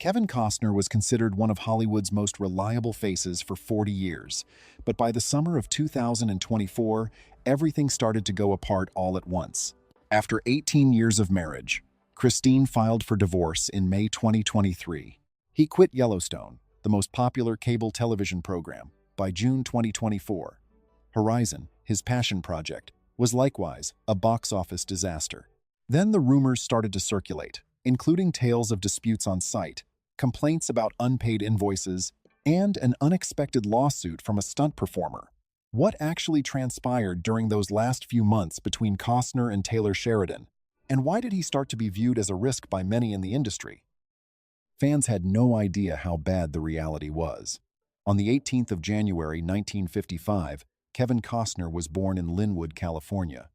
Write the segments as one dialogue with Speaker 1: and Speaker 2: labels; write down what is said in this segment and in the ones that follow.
Speaker 1: Kevin Costner was considered one of Hollywood's most reliable faces for 40 years, but by the summer of 2024, everything started to go apart all at once. After 18 years of marriage, Christine filed for divorce in May 2023. He quit Yellowstone, the most popular cable television program, by June 2024. Horizon, his passion project, was likewise a box office disaster. Then the rumors started to circulate, including tales of disputes on site, complaints about unpaid invoices, and an unexpected lawsuit from a stunt performer. What actually transpired during those last few months between Costner and Taylor Sheridan? And why did he start to be viewed as a risk by many in the industry? Fans had no idea how bad the reality was. On the 18th of January 1955, Kevin Costner was born in Linwood, California.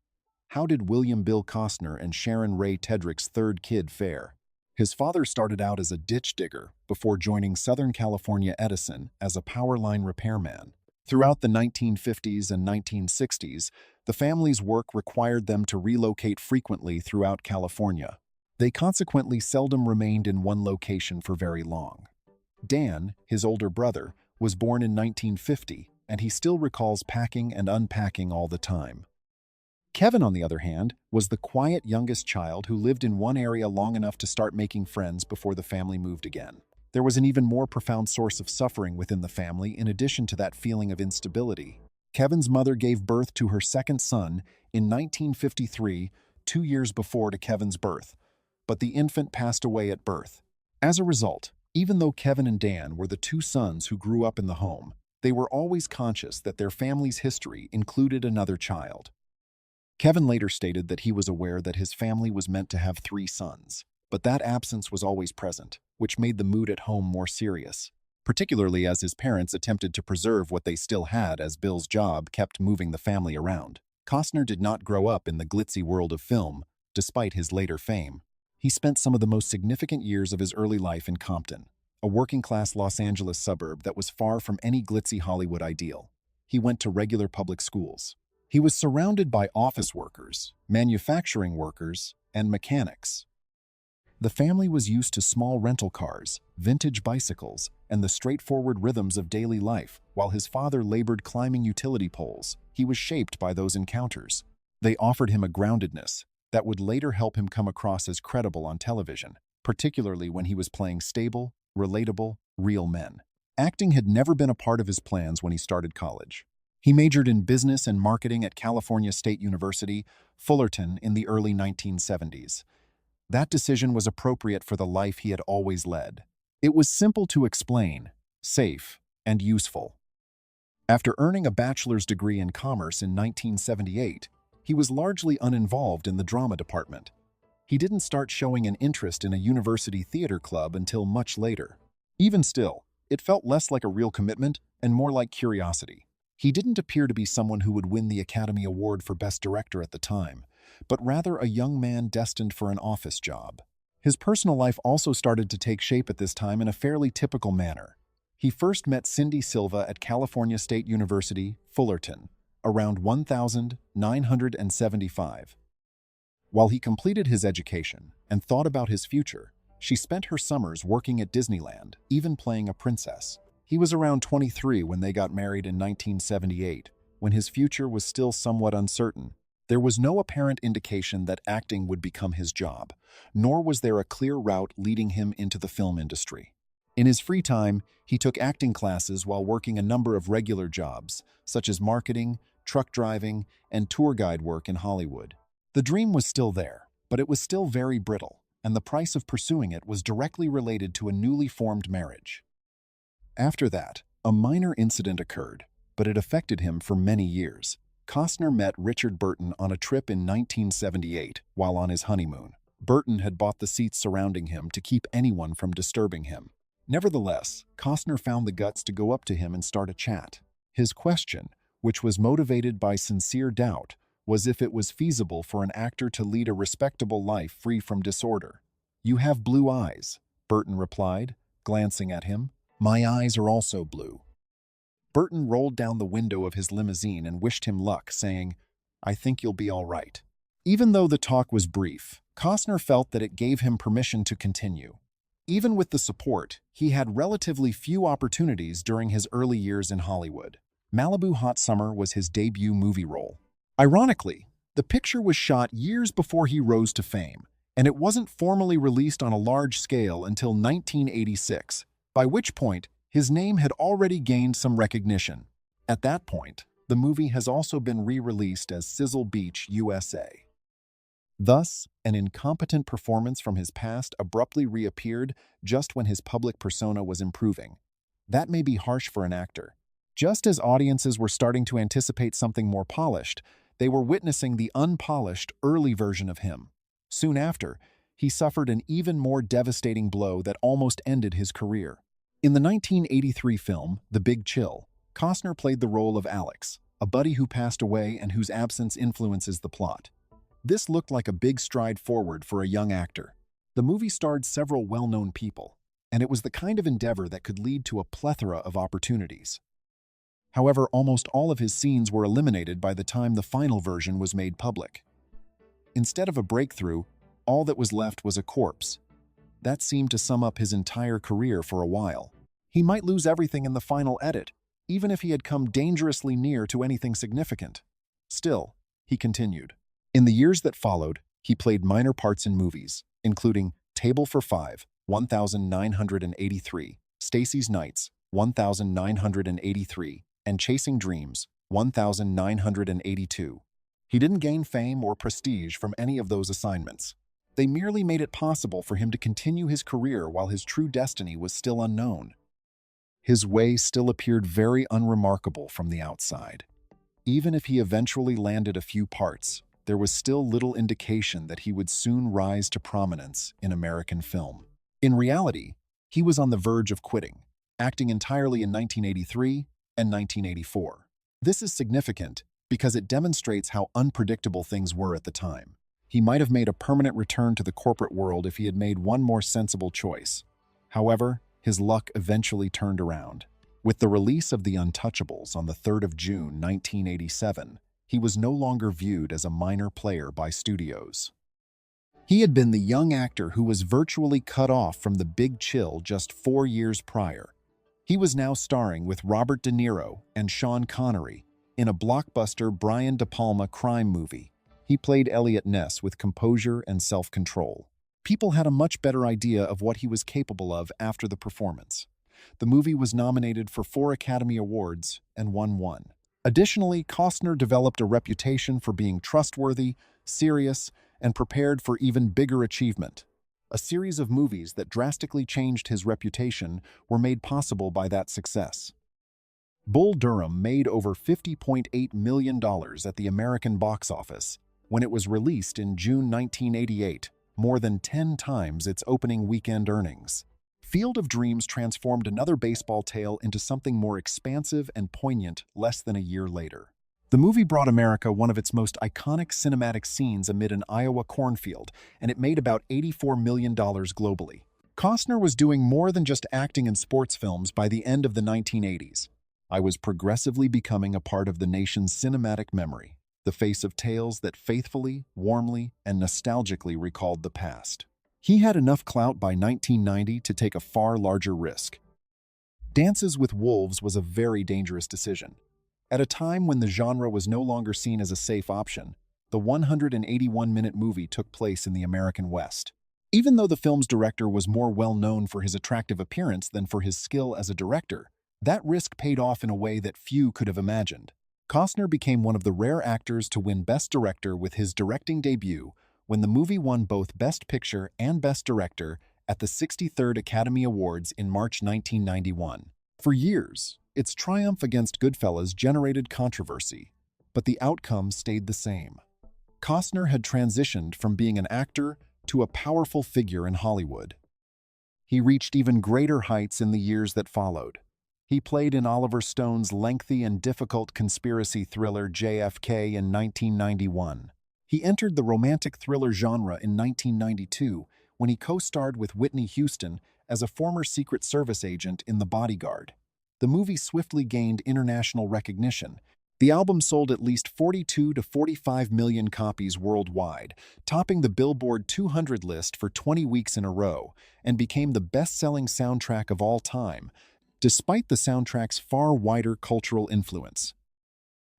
Speaker 1: How did William Bill Costner and Sharon Ray Tedrick's third kid fare? His father started out as a ditch digger before joining Southern California Edison as a power line repairman. Throughout the 1950s and 1960s, the family's work required them to relocate frequently throughout California. They consequently seldom remained in one location for very long. Dan, his older brother, was born in 1950, and he still recalls packing and unpacking all the time. Kevin, on the other hand, was the quiet youngest child who lived in one area long enough to start making friends before the family moved again. There was an even more profound source of suffering within the family in addition to that feeling of instability. Kevin's mother gave birth to her second son in 1953, 2 years before to Kevin's birth, but the infant passed away at birth. As a result, even though Kevin and Dan were the two sons who grew up in the home, they were always conscious that their family's history included another child. Kevin later stated that he was aware that his family was meant to have 3 sons, but that absence was always present, which made the mood at home more serious, particularly as his parents attempted to preserve what they still had as Bill's job kept moving the family around. Costner did not grow up in the glitzy world of film, despite his later fame. He spent some of the most significant years of his early life in Compton, a working-class Los Angeles suburb that was far from any glitzy Hollywood ideal. He went to regular public schools. He was surrounded by office workers, manufacturing workers, and mechanics. The family was used to small rental cars, vintage bicycles, and the straightforward rhythms of daily life. While his father labored climbing utility poles, he was shaped by those encounters. They offered him a groundedness that would later help him come across as credible on television, particularly when he was playing stable, relatable, real men. Acting had never been a part of his plans when he started college. He majored in business and marketing at California State University, Fullerton, in the early 1970s. That decision was appropriate for the life he had always led. It was simple to explain, safe, and useful. After earning a bachelor's degree in commerce in 1978, he was largely uninvolved in the drama department. He didn't start showing an interest in a university theater club until much later. Even still, it felt less like a real commitment and more like curiosity. He didn't appear to be someone who would win the Academy Award for Best Director at the time, but rather a young man destined for an office job. His personal life also started to take shape at this time in a fairly typical manner. He first met Cindy Silva at California State University, Fullerton, around 1975. While he completed his education and thought about his future, she spent her summers working at Disneyland, even playing a princess. He was around 23 when they got married in 1978, when his future was still somewhat uncertain. There was no apparent indication that acting would become his job, nor was there a clear route leading him into the film industry. In his free time, he took acting classes while working a number of regular jobs, such as marketing, truck driving, and tour guide work in Hollywood. The dream was still there, but it was still very brittle, and the price of pursuing it was directly related to a newly formed marriage. After that, a minor incident occurred, but it affected him for many years. Costner met Richard Burton on a trip in 1978 while on his honeymoon. Burton had bought the seats surrounding him to keep anyone from disturbing him. Nevertheless, Costner found the guts to go up to him and start a chat. His question, which was motivated by sincere doubt, was if it was feasible for an actor to lead a respectable life free from disorder. "You have blue eyes," Burton replied, glancing at him. "My eyes are also blue." Burton rolled down the window of his limousine and wished him luck, saying, "I think you'll be all right." Even though the talk was brief, Costner felt that it gave him permission to continue. Even with the support, he had relatively few opportunities during his early years in Hollywood. Malibu Hot Summer was his debut movie role. Ironically, the picture was shot years before he rose to fame, and it wasn't formally released on a large scale until 1986, by which point his name had already gained some recognition. At that point, the movie has also been re-released as Sizzle Beach, USA. Thus, an incompetent performance from his past abruptly reappeared just when his public persona was improving. That may be harsh for an actor. Just as audiences were starting to anticipate something more polished, they were witnessing the unpolished early version of him. Soon after, he suffered an even more devastating blow that almost ended his career. In the 1983 film, The Big Chill, Costner played the role of Alex, a buddy who passed away and whose absence influences the plot. This looked like a big stride forward for a young actor. The movie starred several well-known people, and it was the kind of endeavor that could lead to a plethora of opportunities. However, almost all of his scenes were eliminated by the time the final version was made public. Instead of a breakthrough, all that was left was a corpse. That seemed to sum up his entire career for a while. He might lose everything in the final edit, even if he had come dangerously near to anything significant. Still, he continued. In the years that followed, he played minor parts in movies, including Table for Five, 1983, Stacy's Nights, 1983, and Chasing Dreams, 1982. He didn't gain fame or prestige from any of those assignments. They merely made it possible for him to continue his career while his true destiny was still unknown. His way still appeared very unremarkable from the outside. Even if he eventually landed a few parts, there was still little indication that he would soon rise to prominence in American film. In reality, he was on the verge of quitting, acting entirely in 1983 and 1984. This is significant because it demonstrates how unpredictable things were at the time. He might have made a permanent return to the corporate world if he had made one more sensible choice. However, his luck eventually turned around. With the release of The Untouchables on the 3rd of June, 1987, he was no longer viewed as a minor player by studios. He had been the young actor who was virtually cut off from The Big Chill just 4 years prior. He was now starring with Robert De Niro and Sean Connery in a blockbuster Brian De Palma crime movie. He played Elliot Ness with composure and self-control. People had a much better idea of what he was capable of after the performance. The movie was nominated for 4 Academy Awards and won 1. Additionally, Costner developed a reputation for being trustworthy, serious, and prepared for even bigger achievement. A series of movies that drastically changed his reputation were made possible by that success. Bull Durham made over $50.8 million at the American box office when it was released in June 1988, more than 10 times its opening weekend earnings. Field of Dreams transformed another baseball tale into something more expansive and poignant less than a year later. The movie brought America one of its most iconic cinematic scenes amid an Iowa cornfield, and it made about $84 million globally. Costner was doing more than just acting in sports films by the end of the 1980s. I was progressively becoming a part of the nation's cinematic memory, the face of tales that faithfully, warmly, and nostalgically recalled the past. He had enough clout by 1990 to take a far larger risk. Dances with Wolves was a very dangerous decision. At a time when the genre was no longer seen as a safe option, the 181-minute movie took place in the American West. Even though the film's director was more well-known for his attractive appearance than for his skill as a director, that risk paid off in a way that few could have imagined. Costner became one of the rare actors to win Best Director with his directing debut when the movie won both Best Picture and Best Director at the 63rd Academy Awards in March 1991. For years, its triumph against Goodfellas generated controversy, but the outcome stayed the same. Costner had transitioned from being an actor to a powerful figure in Hollywood. He reached even greater heights in the years that followed. He played in Oliver Stone's lengthy and difficult conspiracy thriller JFK in 1991. He entered the romantic thriller genre in 1992 when he co-starred with Whitney Houston as a former Secret Service agent in The Bodyguard. The movie swiftly gained international recognition, The album sold at least 42 to 45 million copies worldwide, topping the Billboard 200 list for 20 weeks in a row, and became the best-selling soundtrack of all time, despite the soundtrack's far wider cultural influence.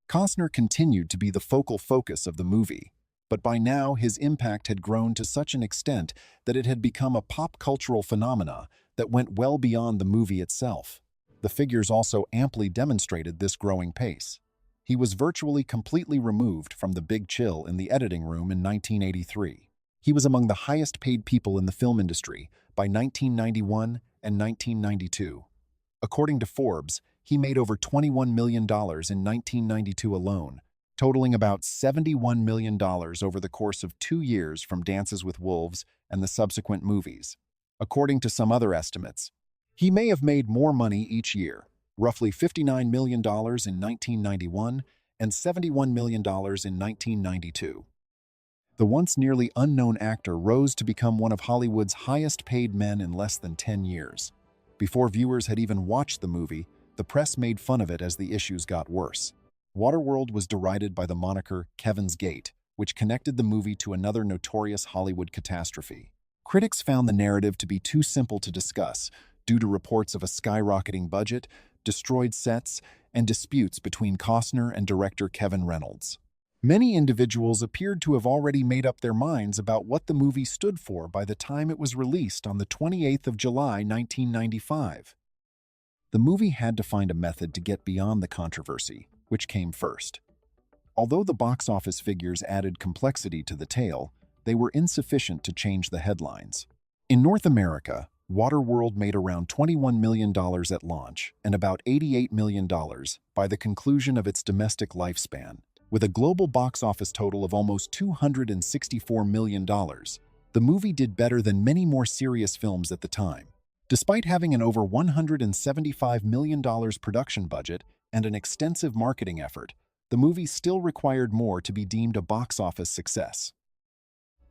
Speaker 1: Costner continued to be the focal focus of the movie, but by now his impact had grown to such an extent that it had become a pop cultural phenomena that went well beyond the movie itself. The figures also amply demonstrated this growing pace. He was virtually completely removed from the Big Chill in the editing room in 1983. He was among the highest-paid people in the film industry by 1991 and 1992. According to Forbes, he made over $21 million in 1992 alone, totaling about $71 million over the course of 2 years from Dances with Wolves and the subsequent movies. According to some other estimates, he may have made more money each year, roughly $59 million in 1991 and $71 million in 1992. The once nearly unknown actor rose to become one of Hollywood's highest-paid men in less than 10 years. Before viewers had even watched the movie, the press made fun of it as the issues got worse. Waterworld was derided by the moniker Kevin's Gate, which connected the movie to another notorious Hollywood catastrophe. Critics found the narrative to be too simple to discuss due to reports of a skyrocketing budget, destroyed sets, and disputes between Costner and director Kevin Reynolds. Many individuals appeared to have already made up their minds about what the movie stood for by the time it was released on the 28th of July, 1995. The movie had to find a method to get beyond the controversy, which came first. Although the box office figures added complexity to the tale, they were insufficient to change the headlines. In North America, Waterworld made around $21 million at launch and about $88 million by the conclusion of its domestic lifespan. With a global box office total of almost $264 million, the movie did better than many more serious films at the time. Despite having an over $175 million production budget and an extensive marketing effort, the movie still required more to be deemed a box office success.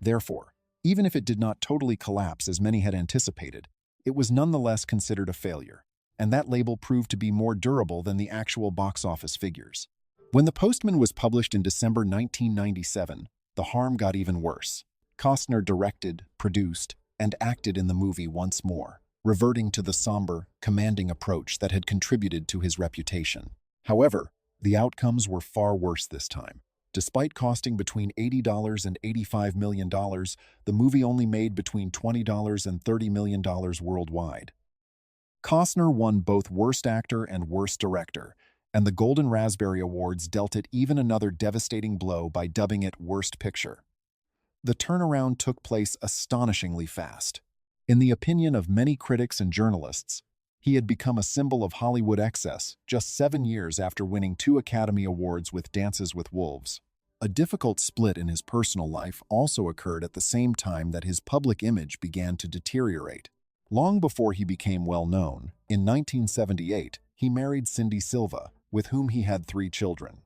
Speaker 1: Therefore, even if it did not totally collapse as many had anticipated, it was nonetheless considered a failure, and that label proved to be more durable than the actual box office figures. When The Postman was published in December 1997, the harm got even worse. Costner directed, produced, and acted in the movie once more, reverting to the somber, commanding approach that had contributed to his reputation. However, the outcomes were far worse this time. Despite costing between $80 and $85 million, the movie only made between $20 and $30 million worldwide. Costner won both Worst Actor and Worst Director, and the Golden Raspberry Awards dealt it even another devastating blow by dubbing it Worst Picture. The turnaround took place astonishingly fast. In the opinion of many critics and journalists, he had become a symbol of Hollywood excess just 7 years after winning 2 Academy Awards with Dances with Wolves. A difficult split in his personal life also occurred at the same time that his public image began to deteriorate. Long before he became well-known, in 1978, he married Cindy Silva, with whom he had 3 children.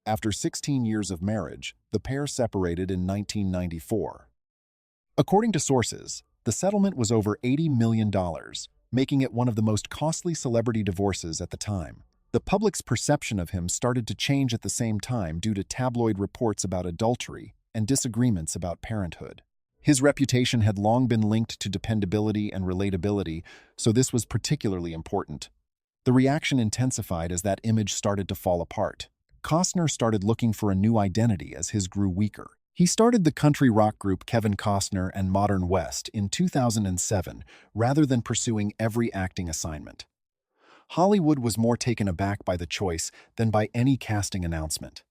Speaker 1: After 16 years of marriage, the pair separated in 1994. According to sources, the settlement was over $80 million, making it one of the most costly celebrity divorces at the time. The public's perception of him started to change at the same time due to tabloid reports about adultery and disagreements about parenthood. His reputation had long been linked to dependability and relatability, so this was particularly important. The reaction intensified as that image started to fall apart. Costner started looking for a new identity as his grew weaker. He started the country rock group Kevin Costner and Modern West in 2007 rather than pursuing every acting assignment. Hollywood was more taken aback by the choice than by any casting announcement.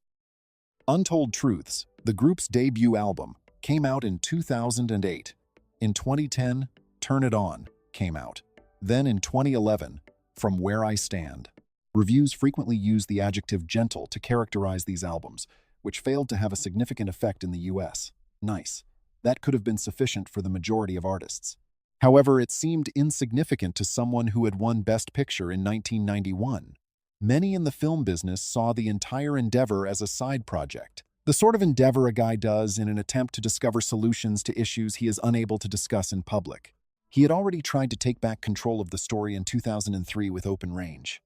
Speaker 1: Untold Truths, the group's debut album, came out in 2008. In 2010, Turn It On came out. Then in 2011, From Where I Stand. Reviews frequently use the adjective gentle to characterize these albums, which failed to have a significant effect in the US. Nice. That could have been sufficient for the majority of artists. However, it seemed insignificant to someone who had won Best Picture in 1991. Many in the film business saw the entire endeavor as a side project, the sort of endeavor a guy does in an attempt to discover solutions to issues he is unable to discuss in public. He had already tried to take back control of the story in 2003 with Open Range.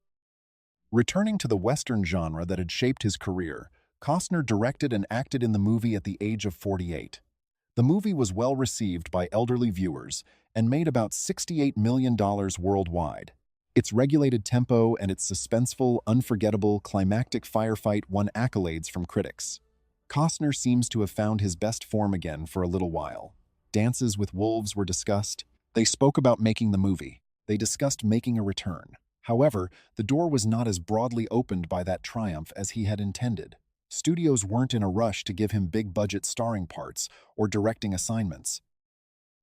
Speaker 1: Returning to the Western genre that had shaped his career, Costner directed and acted in the movie at the age of 48. The movie was well received by elderly viewers and made about $68 million worldwide. Its regulated tempo and its suspenseful, unforgettable, climactic firefight won accolades from critics. Costner seems to have found his best form again for a little while. Dances with Wolves were discussed. They spoke about making the movie. They discussed making a return. However, the door was not as broadly opened by that triumph as he had intended. Studios weren't in a rush to give him big-budget starring parts or directing assignments.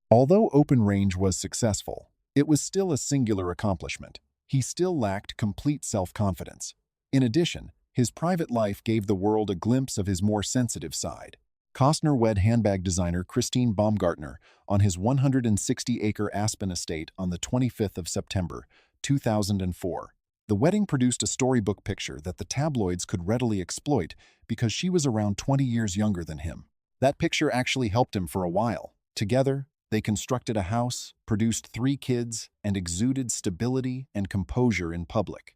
Speaker 1: Although Open Range was successful, it was still a singular accomplishment. He still lacked complete self-confidence. In addition, his private life gave the world a glimpse of his more sensitive side. Costner wed handbag designer Christine Baumgartner on his 160-acre Aspen estate on the 25th of September, 2004. The wedding produced a storybook picture that the tabloids could readily exploit because she was around 20 years younger than him. That picture actually helped him for a while. Together, they constructed a house, produced 3 kids, and exuded stability and composure in public.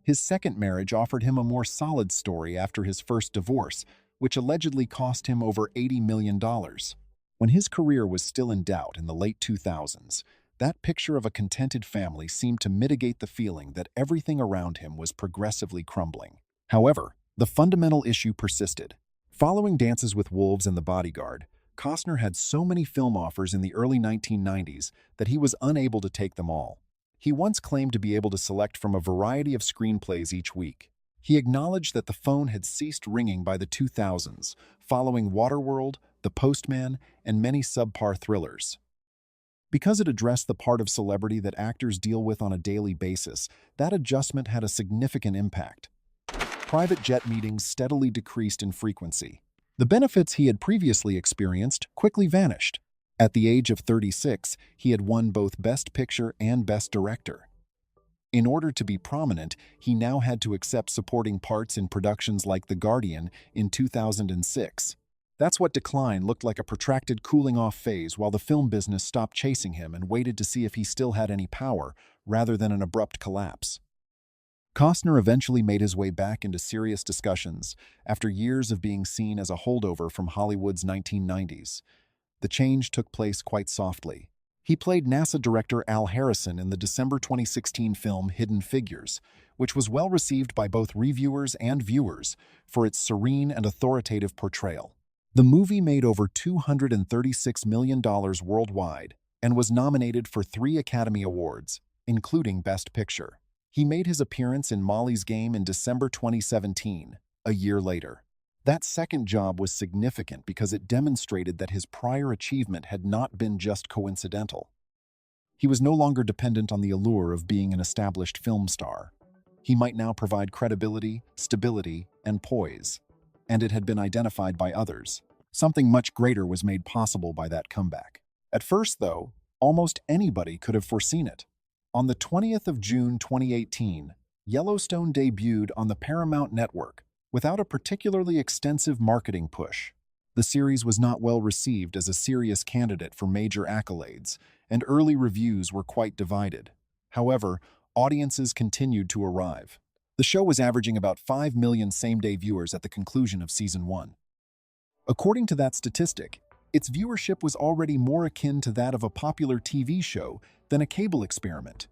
Speaker 1: His second marriage offered him a more solid story after his first divorce, which allegedly cost him over $80 million. When his career was still in doubt in the late 2000s, that picture of a contented family seemed to mitigate the feeling that everything around him was progressively crumbling. However, the fundamental issue persisted. Following Dances with Wolves and The Bodyguard, Costner had so many film offers in the early 1990s that he was unable to take them all. He once claimed to be able to select from a variety of screenplays each week. He acknowledged that the phone had ceased ringing by the 2000s, following Waterworld, The Postman, and many subpar thrillers. Because it addressed the part of celebrity that actors deal with on a daily basis, that adjustment had a significant impact. Private jet meetings steadily decreased in frequency. The benefits he had previously experienced quickly vanished. At the age of 36, he had won both Best Picture and Best Director. In order to be prominent, he now had to accept supporting parts in productions like The Guardian in 2006. That's what decline looked like, a protracted cooling-off phase while the film business stopped chasing him and waited to see if he still had any power, rather than an abrupt collapse. Costner eventually made his way back into serious discussions after years of being seen as a holdover from Hollywood's 1990s. The change took place quite softly. He played NASA director Al Harrison in the December 2016 film Hidden Figures, which was well received by both reviewers and viewers for its serene and authoritative portrayal. The movie made over $236 million worldwide and was nominated for 3 Academy Awards, including Best Picture. He made his appearance in Molly's Game in December 2017, a year later. That second job was significant because it demonstrated that his prior achievement had not been just coincidental. He was no longer dependent on the allure of being an established film star. He might now provide credibility, stability, and poise. And it had been identified by others. Something much greater was made possible by that comeback. At first, though, almost anybody could have foreseen it. On the 20th of June 2018, Yellowstone debuted on the Paramount Network without a particularly extensive marketing push. The series was not well received as a serious candidate for major accolades, and early reviews were quite divided. However, audiences continued to arrive. The show was averaging about 5 million same-day viewers at the conclusion of Season 1. According to that statistic, its viewership was already more akin to that of a popular TV show than a cable experiment.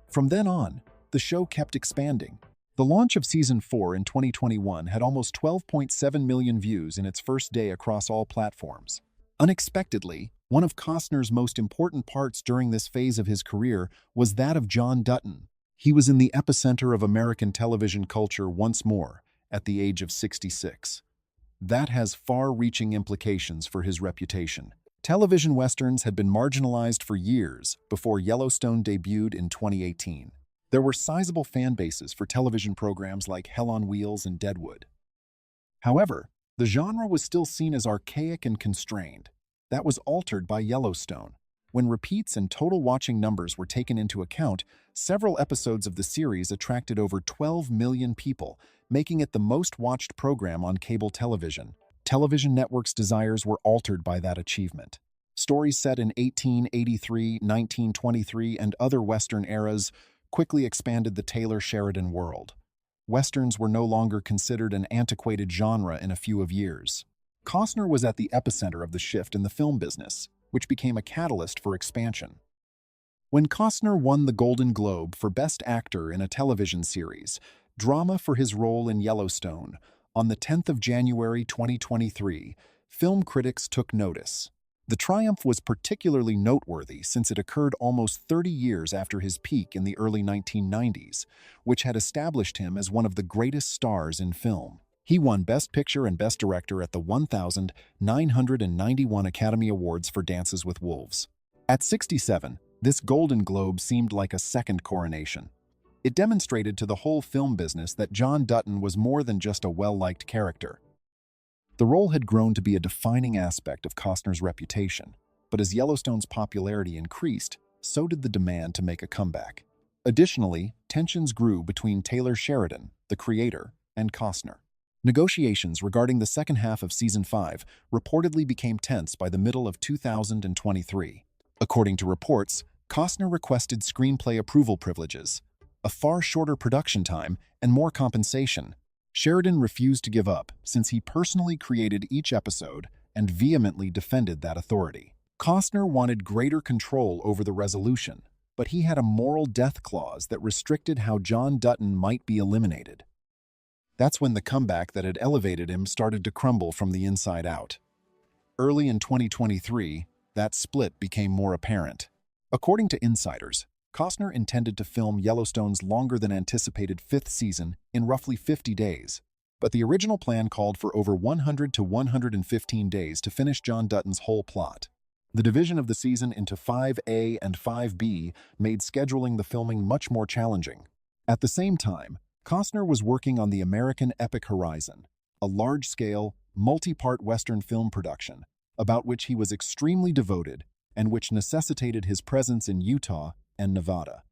Speaker 1: From then on, the show kept expanding. The launch of Season 4 in 2021 had almost 12.7 million views in its first day across all platforms. Unexpectedly, one of Costner's most important parts during this phase of his career was that of John Dutton. He was in the epicenter of American television culture once more, at the age of 66. That has far-reaching implications for his reputation. Television westerns had been marginalized for years before Yellowstone debuted in 2018. There were sizable fan bases for television programs like Hell on Wheels and Deadwood. However, the genre was still seen as archaic and constrained. That was altered by Yellowstone. When repeats and total watching numbers were taken into account, several episodes of the series attracted over 12 million people, making it the most-watched program on cable television. Television networks' desires were altered by that achievement. Stories set in 1883, 1923, and other Western eras quickly expanded the Taylor Sheridan world. Westerns were no longer considered an antiquated genre in a few years. Costner was at the epicenter of the shift in the film business, which became a catalyst for expansion. When Costner won the Golden Globe for Best Actor in a television series, drama for his role in Yellowstone, on the 10th of January 2023, film critics took notice. The triumph was particularly noteworthy since it occurred almost 30 years after his peak in the early 1990s, which had established him as one of the greatest stars in film. He won Best Picture and Best Director at the 1,991 Academy Awards for Dances with Wolves. At 67, this Golden Globe seemed like a second coronation. It demonstrated to the whole film business that John Dutton was more than just a well-liked character. The role had grown to be a defining aspect of Costner's reputation, but as Yellowstone's popularity increased, so did the demand to make a comeback. Additionally, tensions grew between Taylor Sheridan, the creator, and Costner. Negotiations regarding the second half of Season 5 reportedly became tense by the middle of 2023. According to reports, Costner requested screenplay approval privileges, a far shorter production time, and more compensation. Sheridan refused to give up since he personally created each episode and vehemently defended that authority. Costner wanted greater control over the resolution, but he had a moral death clause that restricted how John Dutton might be eliminated. That's when the comeback that had elevated him started to crumble from the inside out. Early in 2023, that split became more apparent. According to insiders, Costner intended to film Yellowstone's longer-than-anticipated fifth season in roughly 50 days, but the original plan called for over 100 to 115 days to finish John Dutton's whole plot. The division of the season into 5A and 5B made scheduling the filming much more challenging. At the same time, Costner was working on the American epic Horizon, a large-scale, multi-part Western film production, about which he was extremely devoted and which necessitated his presence in Utah and Nevada.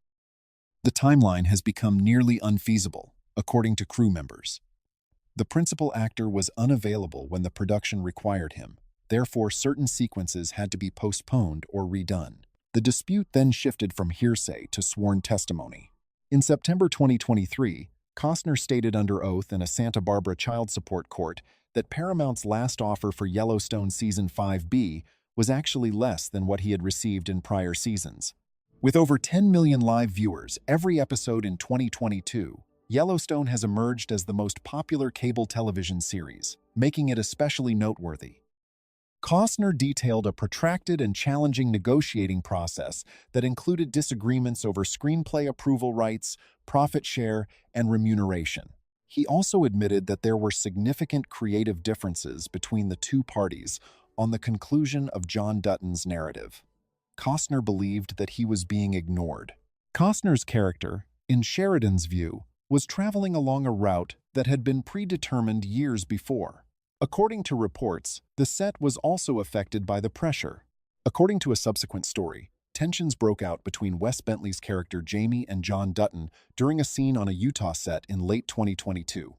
Speaker 1: The timeline has become nearly unfeasible, according to crew members. The principal actor was unavailable when the production required him, therefore certain sequences had to be postponed or redone. The dispute then shifted from hearsay to sworn testimony. In September 2023, Costner stated under oath in a Santa Barbara child support court that Paramount's last offer for Yellowstone Season 5B was actually less than what he had received in prior seasons. With over 10 million live viewers every episode in 2022, Yellowstone has emerged as the most popular cable television series, making it especially noteworthy. Costner detailed a protracted and challenging negotiating process that included disagreements over screenplay approval rights, profit share, and remuneration. He also admitted that there were significant creative differences between the two parties on the conclusion of John Dutton's narrative. Costner believed that he was being ignored. Costner's character, in Sheridan's view, was traveling along a route that had been predetermined years before. According to reports, the set was also affected by the pressure. According to a subsequent story, tensions broke out between Wes Bentley's character Jamie and John Dutton during a scene on a Utah set in late 2022.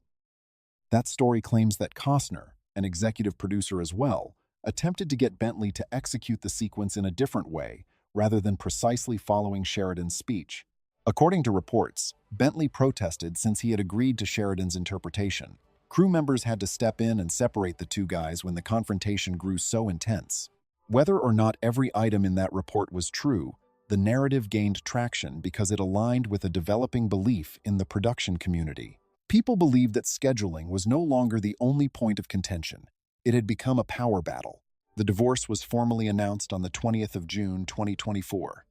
Speaker 1: That story claims that Costner, an executive producer as well, attempted to get Bentley to execute the sequence in a different way, rather than precisely following Sheridan's speech. According to reports, Bentley protested since he had agreed to Sheridan's interpretation. Crew members had to step in and separate the two guys when the confrontation grew so intense. Whether or not every item in that report was true, the narrative gained traction because it aligned with a developing belief in the production community. People believed that scheduling was no longer the only point of contention. It had become a power battle. The divorce was formally announced on the 20th of June, 2024.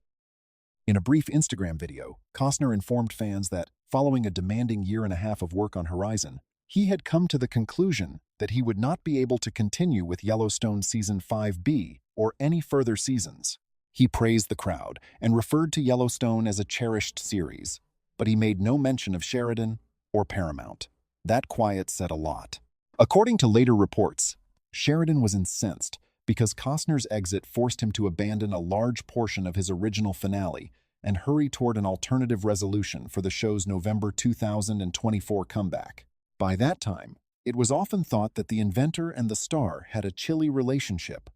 Speaker 1: In a brief Instagram video, Costner informed fans that, following a demanding year-and-a-half of work on Horizon, he had come to the conclusion that he would not be able to continue with Yellowstone Season 5B or any further seasons. He praised the crowd and referred to Yellowstone as a cherished series, but he made no mention of Sheridan or Paramount. That quiet said a lot. According to later reports, Sheridan was incensed because Costner's exit forced him to abandon a large portion of his original finale and hurry toward an alternative resolution for the show's November 2024 comeback. By that time, it was often thought that the inventor and the star had a chilly relationship.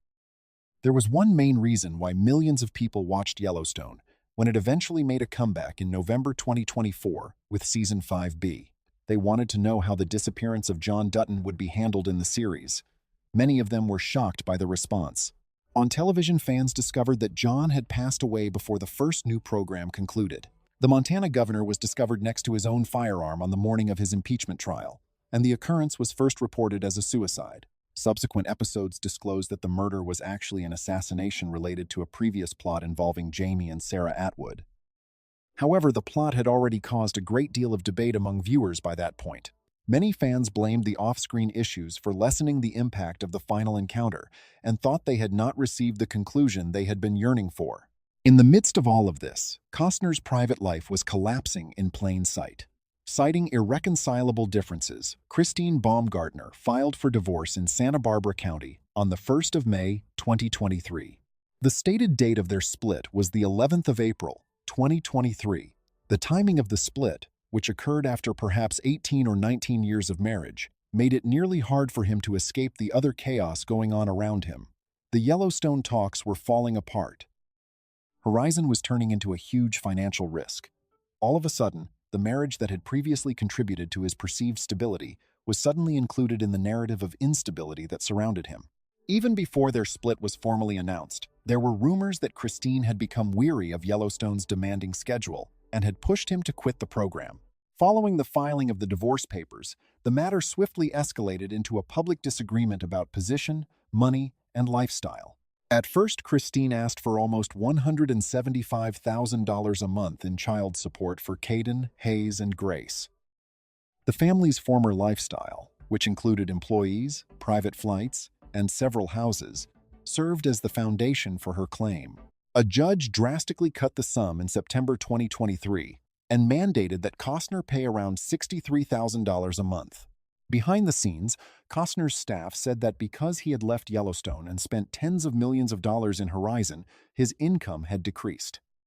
Speaker 1: There was one main reason why millions of people watched Yellowstone, when it eventually made a comeback in November 2024 with Season 5B. They wanted to know how the disappearance of John Dutton would be handled in the series. Many of them were shocked by the response. On television, fans discovered that John had passed away before the first new program concluded. The Montana governor was discovered next to his own firearm on the morning of his impeachment trial, and the occurrence was first reported as a suicide. Subsequent episodes disclosed that the murder was actually an assassination related to a previous plot involving Jamie and Sarah Atwood. However, the plot had already caused a great deal of debate among viewers by that point. Many fans blamed the off-screen issues for lessening the impact of the final encounter and thought they had not received the conclusion they had been yearning for. In the midst of all of this, Costner's private life was collapsing in plain sight. Citing irreconcilable differences, Christine Baumgartner filed for divorce in Santa Barbara County on the 1st of May, 2023. The stated date of their split was the 11th of April, 2023. The timing of the split, which occurred after perhaps 18 or 19 years of marriage, made it nearly hard for him to escape the other chaos going on around him. The Yellowstone talks were falling apart. Horizon was turning into a huge financial risk. All of a sudden, the marriage that had previously contributed to his perceived stability was suddenly included in the narrative of instability that surrounded him. Even before their split was formally announced, there were rumors that Christine had become weary of Yellowstone's demanding schedule and had pushed him to quit the program. Following the filing of the divorce papers, the matter swiftly escalated into a public disagreement about position, money, and lifestyle. At first, Christine asked for almost $175,000 a month in child support for Caden, Hayes, and Grace. The family's former lifestyle, which included employees, private flights, and several houses, served as the foundation for her claim. A judge drastically cut the sum in September 2023 and mandated that Costner pay around $63,000 a month. Behind the scenes, Costner's staff said that because he had left Yellowstone and spent tens of millions of dollars in Horizon, his income had decreased.